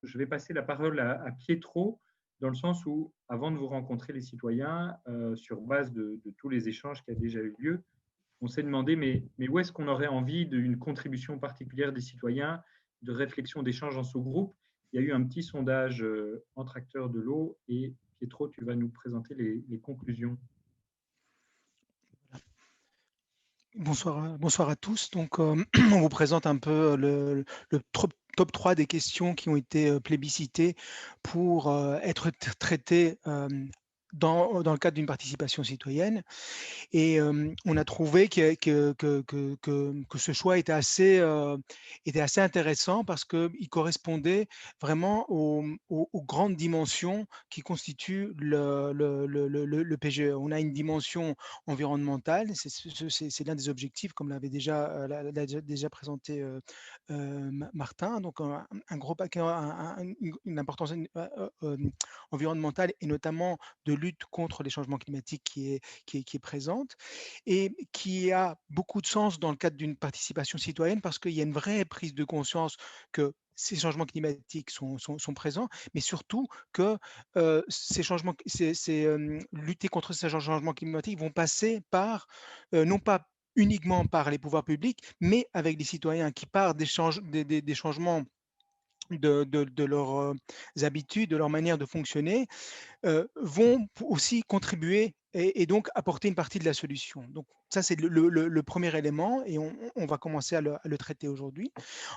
je vais passer la parole à Pietro, dans le sens où, avant de vous rencontrer les citoyens, sur base de tous les échanges qui ont déjà eu lieu, on s'est demandé, mais où est-ce qu'on aurait envie d'une contribution particulière des citoyens, de réflexion, d'échange en sous-groupe. Il y a eu un petit sondage entre acteurs de l'eau et Pietro, tu vas nous présenter les conclusions. Bonsoir à tous. Donc, on vous présente un peu le top 3 des questions qui ont été plébiscitées pour être traitées dans le cadre d'une participation citoyenne. Et on a trouvé que ce choix était assez intéressant parce qu'il correspondait vraiment aux grandes dimensions qui constituent le PGE. On a une dimension environnementale, c'est l'un des objectifs, comme l'avait déjà présenté Martin. Donc un gros paquet, une importance environnementale et notamment de lutte contre les changements climatiques qui est présente et qui a beaucoup de sens dans le cadre d'une participation citoyenne parce qu'il y a une vraie prise de conscience que ces changements climatiques sont présents, mais surtout que lutter contre ces changements climatiques vont passer par, non pas uniquement par les pouvoirs publics, mais avec les citoyens qui partent des changements de leurs habitudes, de leur manière de fonctionner, vont aussi contribuer et donc apporter une partie de la solution. Donc ça, c'est le premier élément et on va commencer à le traiter aujourd'hui.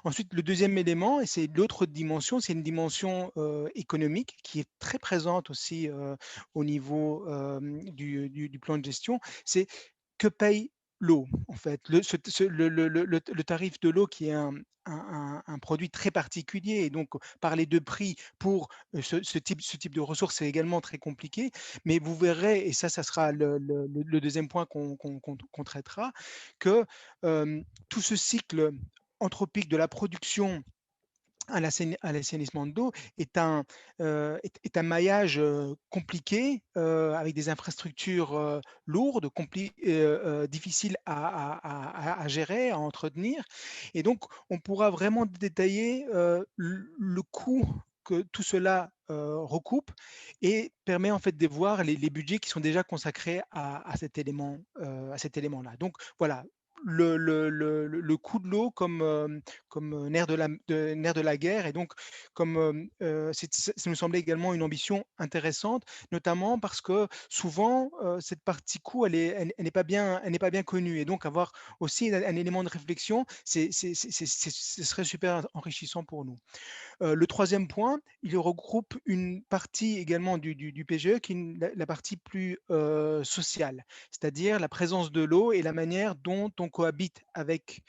Ensuite, le deuxième élément, et c'est l'autre dimension, c'est une dimension économique qui est très présente aussi au niveau du plan de gestion, c'est que paye l'eau, en fait. Le tarif de l'eau qui est un produit très particulier et donc parler de prix pour ce type de ressources, c'est également très compliqué. Mais vous verrez, et ça sera le deuxième point qu'on traitera, que tout ce cycle anthropique de la production à l'assainissement d'eau est un maillage compliqué avec des infrastructures lourdes, difficiles à gérer, à entretenir. Et donc, on pourra vraiment détailler le coût que tout cela recoupe et permet en fait de voir les budgets qui sont déjà consacrés à cet élément-là. Donc voilà, le coût de l'eau comme nerf de la guerre et donc comme ça nous semblait également une ambition intéressante, notamment parce que souvent cette partie coût elle n'est pas bien connue et donc avoir aussi un élément de réflexion, ce serait super enrichissant pour nous. Le troisième point, il regroupe une partie également du PGE qui est la partie plus sociale, c'est-à-dire la présence de l'eau et la manière dont on cohabite avec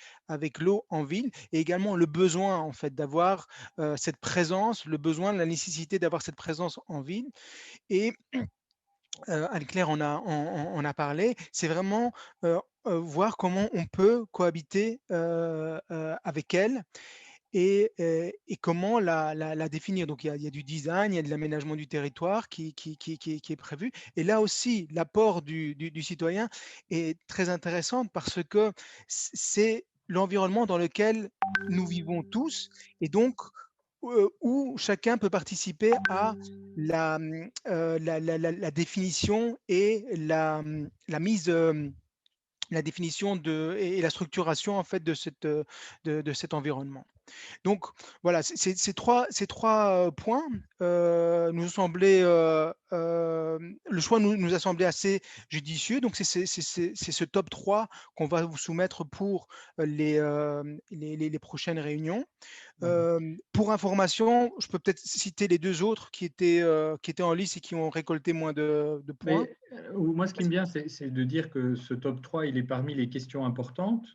l'eau en ville et également le besoin en fait d'avoir cette présence, le besoin, la nécessité d'avoir cette présence en ville. Et Anne-Claire en a parlé, c'est vraiment voir comment on peut cohabiter avec elle et comment la définir. Donc, il y a du design, il y a de l'aménagement du territoire qui est prévu. Et là aussi, l'apport du citoyen est très intéressant parce que c'est l'environnement dans lequel nous vivons tous et donc où chacun peut participer à la définition et la mise la définition et la structuration en fait de cet environnement. Donc voilà, ces trois points nous semblaient, le choix nous a semblé assez judicieux. Donc c'est ce top 3 qu'on va vous soumettre pour les prochaines réunions. Pour information, je peux peut-être citer les deux autres qui étaient en lice et qui ont récolté moins de points. Mais moi, ce qui me vient, c'est de dire que ce top 3, il est parmi les questions importantes.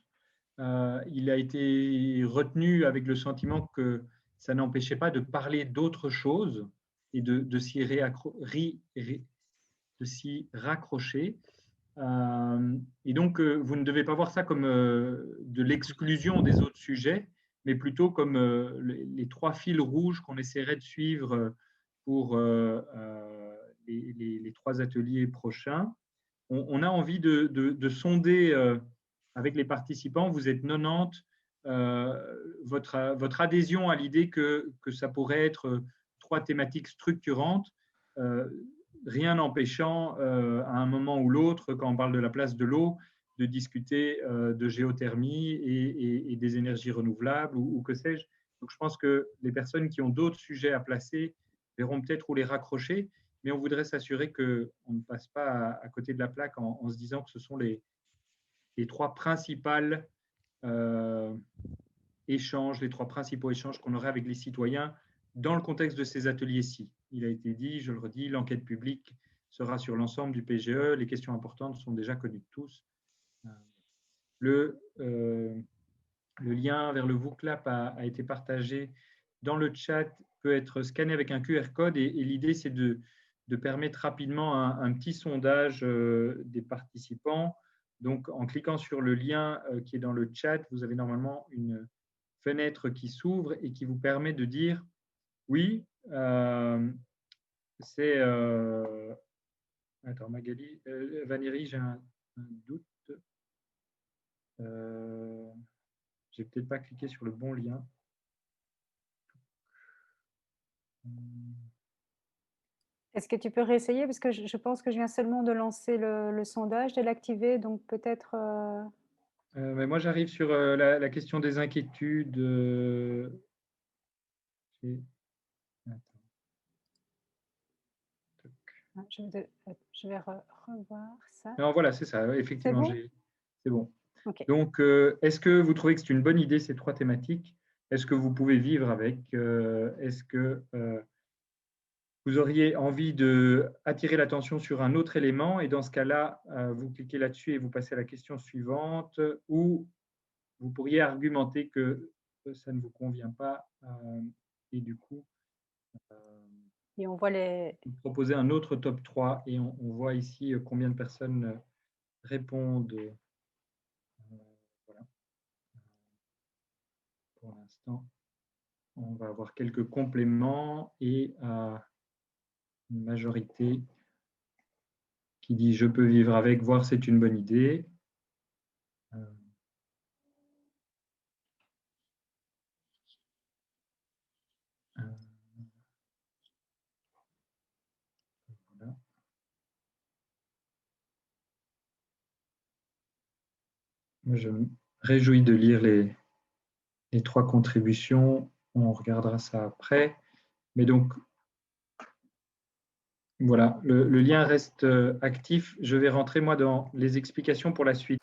Il a été retenu avec le sentiment que ça n'empêchait pas de parler d'autre chose et de s'y raccrocher. Et donc, vous ne devez pas voir ça comme de l'exclusion des autres sujets, mais plutôt comme les trois fils rouges qu'on essaierait de suivre pour les trois ateliers prochains. On a envie de sonder avec les participants. Vous êtes 90 votre adhésion à l'idée que ça pourrait être 3 thématiques structurantes, rien n'empêchant à un moment ou l'autre, quand on parle de la place de l'eau, de discuter de géothermie et des énergies renouvelables ou que sais-je. Donc je pense que les personnes qui ont d'autres sujets à placer verront peut-être où les raccrocher, mais on voudrait s'assurer qu'on ne passe pas à côté de la plaque en se disant que ce sont les 3 principales échanges, les 3 principaux échanges qu'on aurait avec les citoyens dans le contexte de ces ateliers-ci. Il a été dit, je le redis, l'enquête publique sera sur l'ensemble du PGE, les questions importantes sont déjà connues de tous. Le lien vers le VOOCLAP a été partagé dans le chat, peut être scanné avec un QR code et l'idée c'est de permettre rapidement un petit sondage des participants. Donc en cliquant sur le lien qui est dans le chat, vous avez normalement une fenêtre qui s'ouvre et qui vous permet de dire oui, c'est… attends, Magali, Valérie, j'ai un doute. J'ai peut-être pas cliqué sur le bon lien. Est-ce que tu peux réessayer? Parce que je pense que je viens seulement de lancer le sondage, de l'activer, donc peut-être… Mais moi, j'arrive sur la question des inquiétudes. Je vais revoir ça. Non, voilà, c'est ça. Effectivement, c'est bon. Okay. Donc, est-ce que vous trouvez que c'est une bonne idée, ces 3 thématiques? Est-ce que vous pouvez vivre avec? Est-ce que vous auriez envie d'attirer l'attention sur un autre élément? Et dans ce cas-là, vous cliquez là-dessus et vous passez à la question suivante, ou vous pourriez argumenter que ça ne vous convient pas et du coup, et on voit vous proposez un autre top 3 et on voit ici combien de personnes répondent. Voilà. Pour l'instant, on va avoir quelques compléments et une majorité qui dit « je peux vivre avec », voire « c'est une bonne idée ». Voilà. Moi, je me réjouis de lire les 3 contributions. On regardera ça après. Mais donc, voilà, le lien reste actif. Je vais rentrer, moi, dans les explications pour la suite.